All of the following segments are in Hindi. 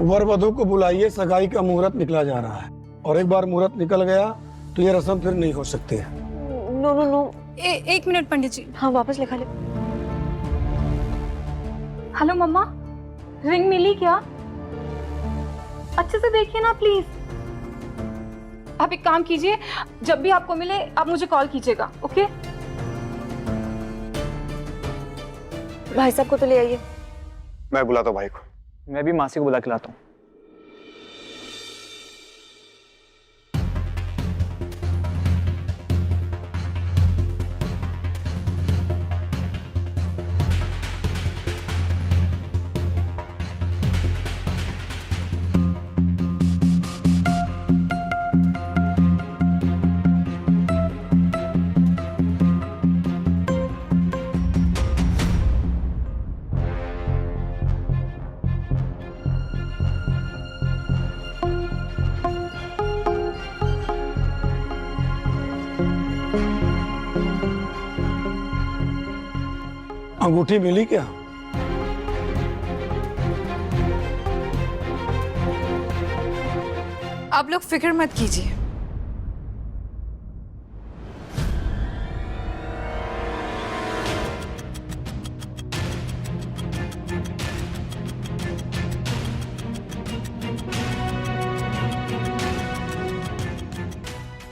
वर वधु को बुलाइए, सगाई का मुहूर्त निकला जा रहा है और एक बार मुहूर्त निकल गया तो ये रस्म फिर नहीं हो सकती है। नो नो नो, एक मिनट पंडित जी। हाँ वापस लिखा ले। हेलो मम्मा, रिंग मिली क्या? अच्छे से देखिए ना प्लीज। आप एक काम कीजिए, जब भी आपको मिले आप मुझे कॉल कीजिएगा, ओके? भाई साहब को तो ले आइए। मैं बुलाता हूँ भाई को। मैं भी मासी को बुला के लाता हूँ। अंगूठी मिली क्या? आप लोग फिक्र मत कीजिए।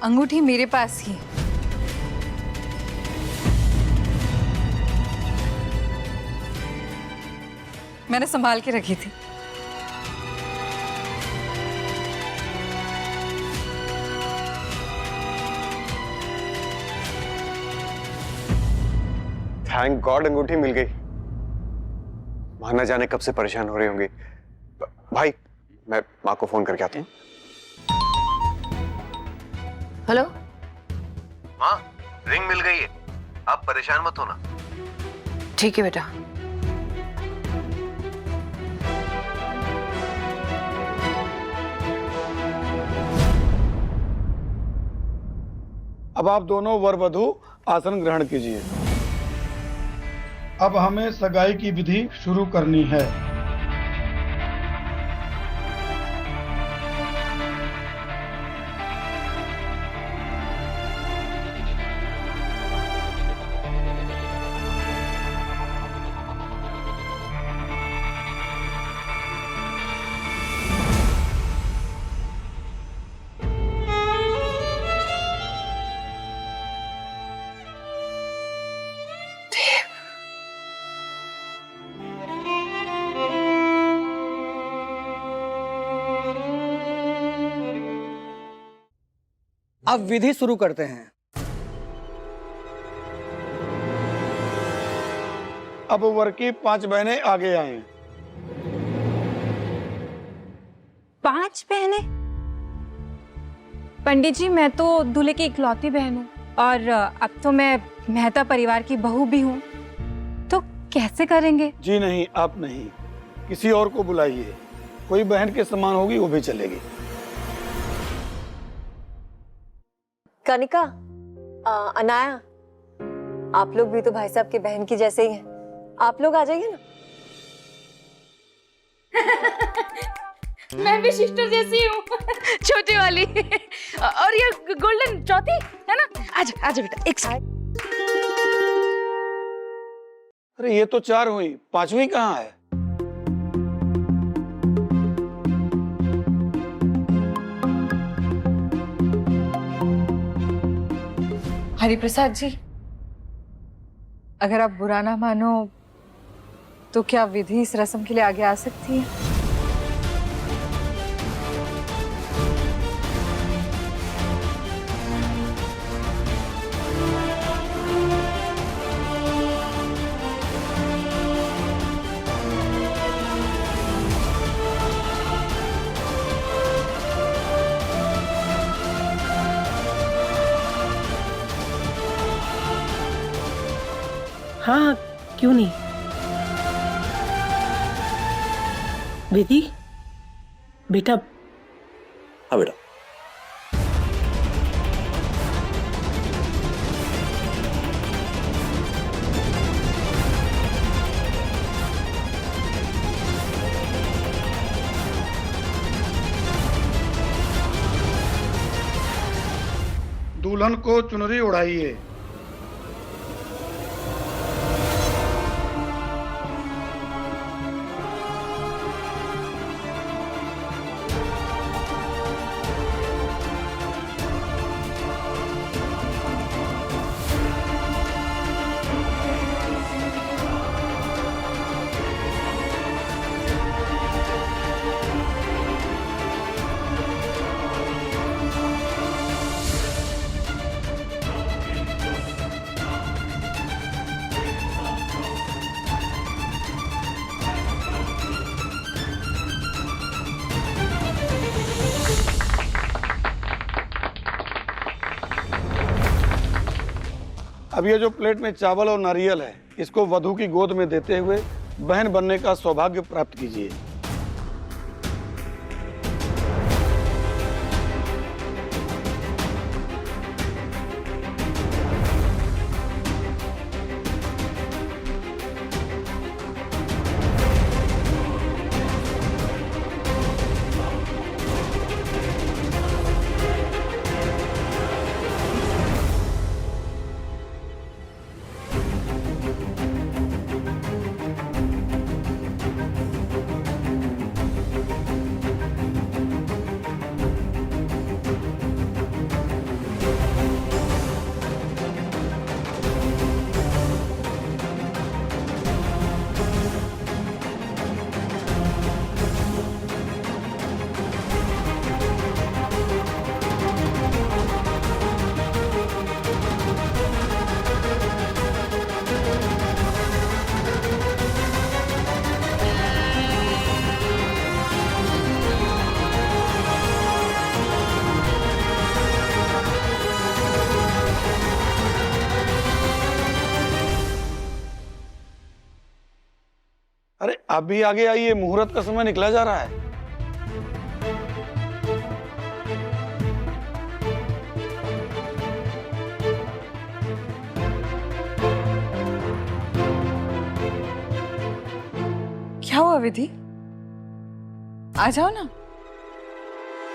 अंगूठी मेरे पास ही। मैंने संभाल के रखी थी। थैंक गॉड अंगूठी मिल गई। मां न जाने कब से परेशान हो रही होंगी। भाई मैं माँ को फोन करके आता हूँ। हेलो माँ, रिंग मिल गई है, आप परेशान मत होना। ठीक है बेटा। अब आप दोनों वर वधु आसन ग्रहण कीजिए। अब हमें सगाई की विधि शुरू करनी है। अब विधि शुरू करते हैं। अब वर की 5 बहनें आगे आएं। 5 बहनें? पंडित जी, मैं तो दूल्हे की इकलौती बहन हूँ और अब तो मैं मेहता परिवार की बहू भी हूँ, तो कैसे करेंगे? जी नहीं, आप नहीं, किसी और को बुलाइए। कोई बहन के समान होगी वो भी चलेगी। कनिका, अनाया, आप लोग भी तो भाई साहब के बहन की जैसे ही हैं। आप लोग आ जाइए ना। मैं भी सिस्टर जैसी हूँ, छोटी वाली। और ये गोल्डन चौथी है ना? आजा आजा बेटा, एक साथ। अरे ये तो 4 हुई, 5वीं कहाँ है? हरिप्रसाद जी, अगर आप बुरा ना मानो तो क्या विधि इस रस्म के लिए आगे आ सकती है? हाँ, क्यों नहीं। विधि बेटा। हाँ बेटा। दुल्हन को चुनरी उड़ाइए। अब ये जो प्लेट में चावल और नारियल है, इसको वधू की गोद में देते हुए बहन बनने का सौभाग्य प्राप्त कीजिए। अरे आप भी आगे आइए, मुहूर्त का समय निकला जा रहा है। क्या हुआ विधि? आ जाओ ना,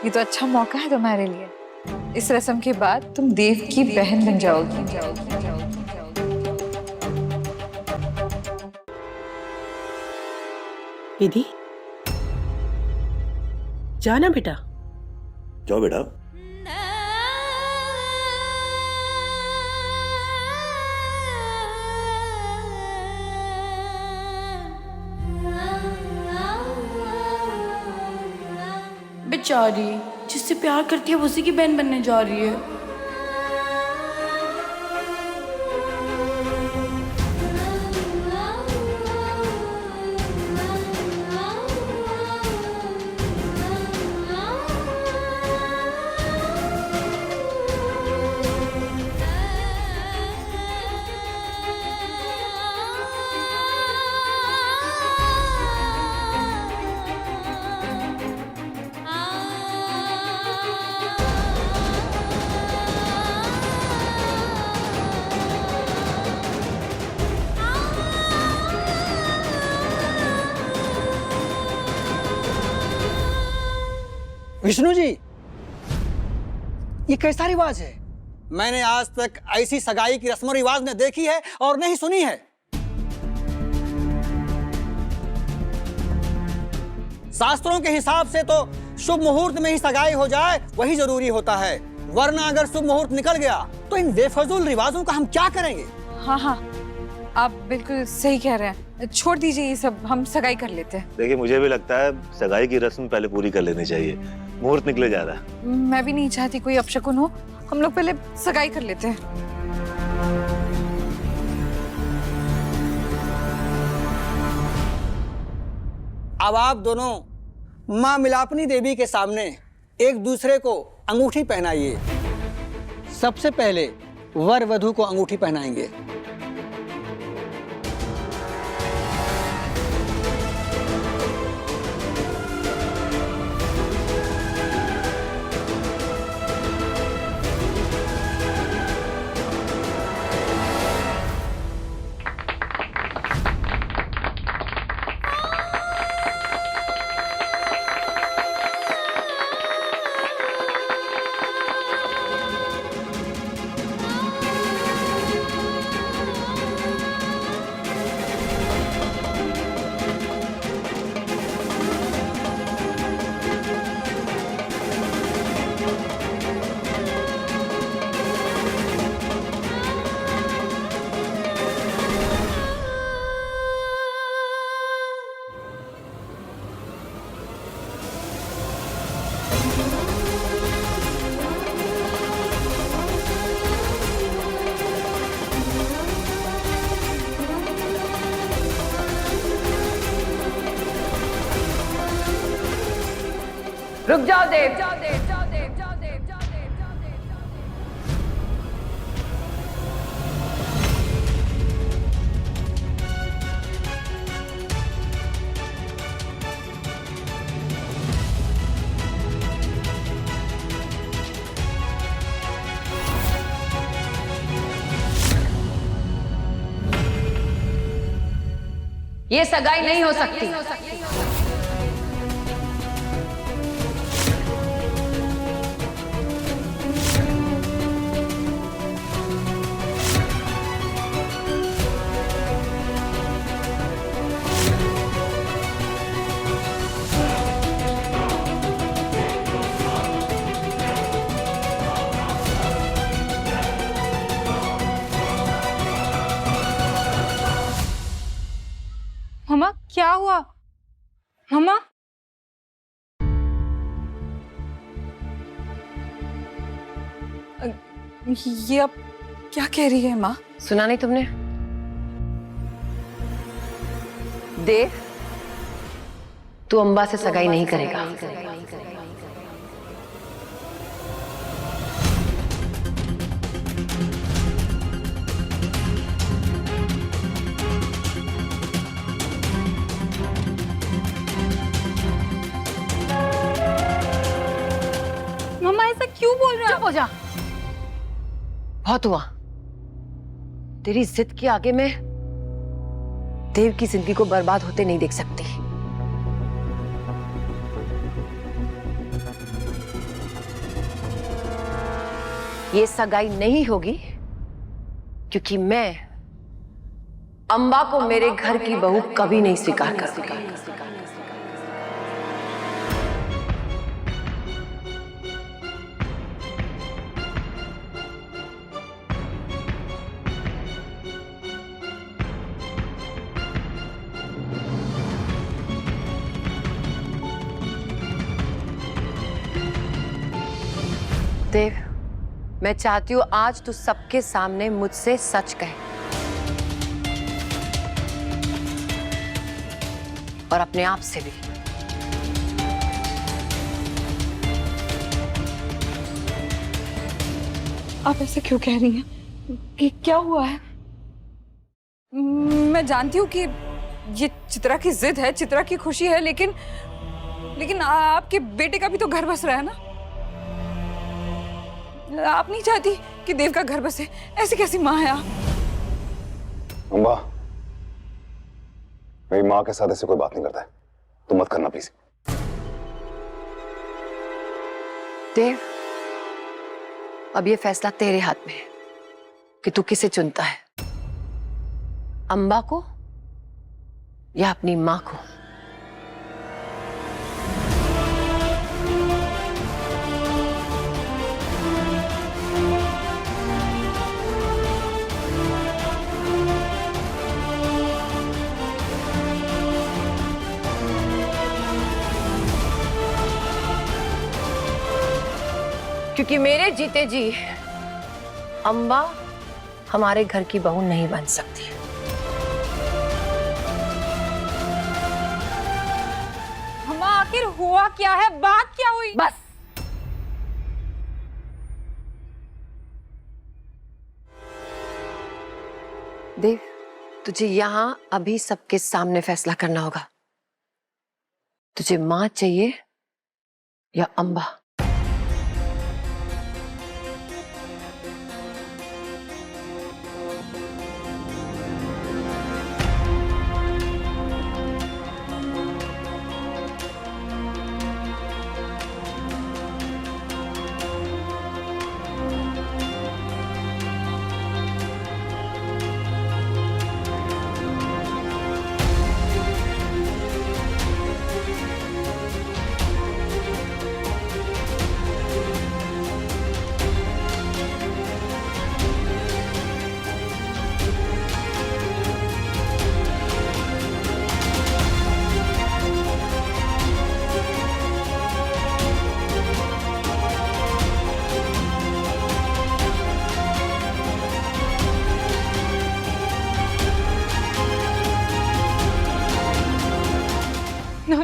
ये तो अच्छा मौका है तुम्हारे लिए। इस रस्म के बाद तुम देव की बहन बन जाओगी। विधि, जाना बेटा। जाओ बेटा। बेचारी जिससे प्यार करती है उसी की बहन बनने जा रही है। विष्णु जी, ये कैसा रिवाज है? मैंने आज तक ऐसी सगाई की रस्म रिवाज न देखी है और नहीं सुनी है। शास्त्रों के हिसाब से तो शुभ मुहूर्त में ही सगाई हो जाए वही जरूरी होता है, वरना अगर शुभ मुहूर्त निकल गया तो इन बेफजूल रिवाजों का हम क्या करेंगे? हाँ हाँ, आप बिल्कुल सही कह रहे हैं। छोड़ दीजिए ये सब, हम सगाई कर लेते हैं। देखिए, मुझे भी लगता है सगाई की रस्म पहले पूरी कर लेनी चाहिए, मुहूर्त निकले जा रहा है। मैं भी नहीं चाहती कोई अपशकुन हो, हम लोग पहले सगाई कर लेते हैं। अब आप दोनों माँ मिलापनी देवी के सामने एक दूसरे को अंगूठी पहनाइए। सबसे पहले वर वधू को अंगूठी पहनाएंगे। रुक जाओ देव। ये सगाई नहीं हो सकती। मम्मा क्या हुआ? मम्मा ये अब क्या कह रही है माँ? सुना नहीं तुमने? देव, तू अंबा से सगाई नहीं करेगा। मम्मा ऐसा क्यों बोल रहा है? चुप हो जा। बहुत हुआ। तेरी जिद के आगे मैं देव की जिंदगी को बर्बाद होते नहीं देख सकती। ये सगाई नहीं होगी क्योंकि मैं अंबा को मेरे घर की बहू कभी नहीं स्वीकार करूंगी। देव, मैं चाहती हूं आज तू सबके सामने मुझसे सच कहे और अपने आप से भी। आप ऐसे क्यों कह रही हैं? कि क्या हुआ है? मैं जानती हूँ कि ये चित्रा की जिद है, चित्रा की खुशी है, लेकिन आपके बेटे का भी तो घर बस रहा है ना। आप नहीं चाहती कि देव का घर बसे? ऐसी कैसी माँ है आप? अंबा, मेरी माँ के साथ ऐसे कोई बात नहीं करता है, तुम मत करना प्लीज। देव, अब ये फैसला तेरे हाथ में है कि तू किसे चुनता है, अंबा को या अपनी माँ को। क्योंकि मेरे जीते जी अंबा हमारे घर की बहू नहीं बन सकती। अम्मा आखिर हुआ क्या है? बात क्या हुई? बस देव, तुझे यहां अभी सबके सामने फैसला करना होगा। तुझे मां चाहिए या अंबा?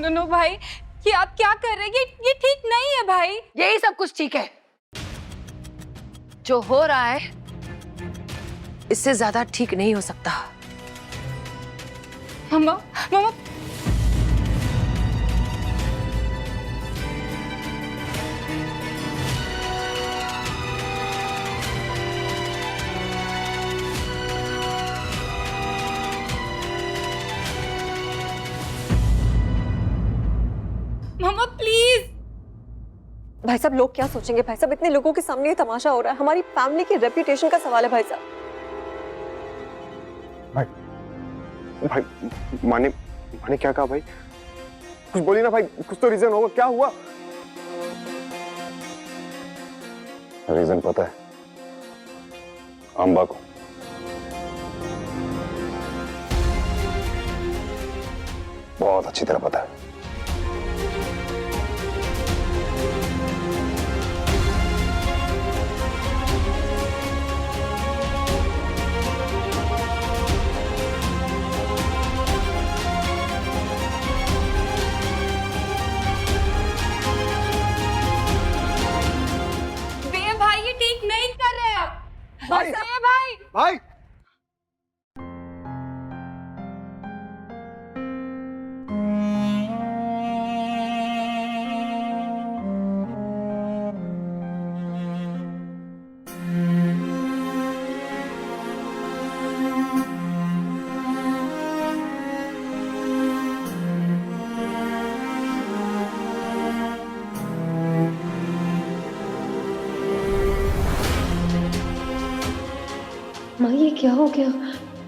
नो भाई, ये आप क्या कर रहे हैं? ये ठीक नहीं है भाई। यही सब कुछ ठीक है। जो हो रहा है इससे ज्यादा ठीक नहीं हो सकता। मम्मा मम्मा मम्मा प्लीज। भाई साहब लोग क्या सोचेंगे? भाई साहब इतने लोगों के सामने ये तमाशा हो रहा है, हमारी फैमिली की रेपुटेशन का सवाल है भाई साहब। भाई माने क्या कहा भाई? कुछ बोली ना भाई, कुछ तो रीजन होगा, क्या हुआ? रीजन पता है, अंबा को। बहुत अच्छी तरह पता है। भाई ये ठीक नहीं कर रहे आप। भाई भाई भाई माँ ये क्या हो गया?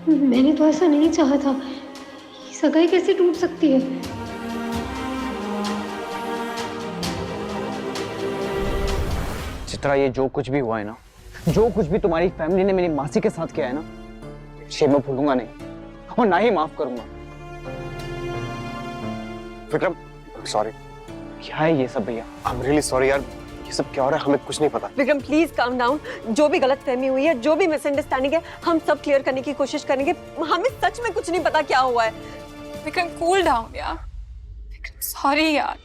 मैंने तो ऐसा नहीं चाहा था। ये सगाई कैसे टूट सकती है? चित्रा, ये जो कुछ भी हुआ है ना, जो कुछ भी तुम्हारी फैमिली ने मेरी मासी के साथ किया है ना, ये मैं भूलूंगा नहीं और ना ही माफ करूंगा। विक्रम, सॉरी। क्या है ये सब भैया? आई एम रियली सॉरी यार, ये सब क्या हो रहा है हमें कुछ नहीं पता। Vikram please calm down. जो भी गलतफहमी हुई है, जो भी मिसअंडरस्टैंडिंग है, हम सब क्लियर करने की कोशिश करेंगे। हमें सच में कुछ नहीं पता क्या हुआ है। विक्रम कूल डाउन यार। विक्रम सॉरी यार।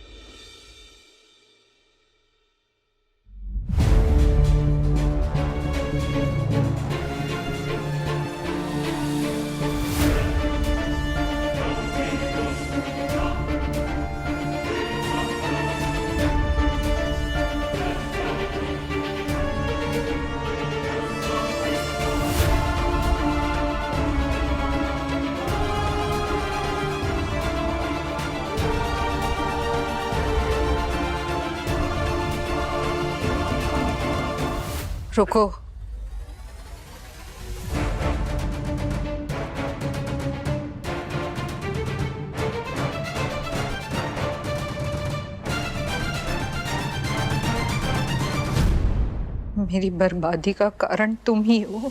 रुको। मेरी बर्बादी का कारण तुम ही हो।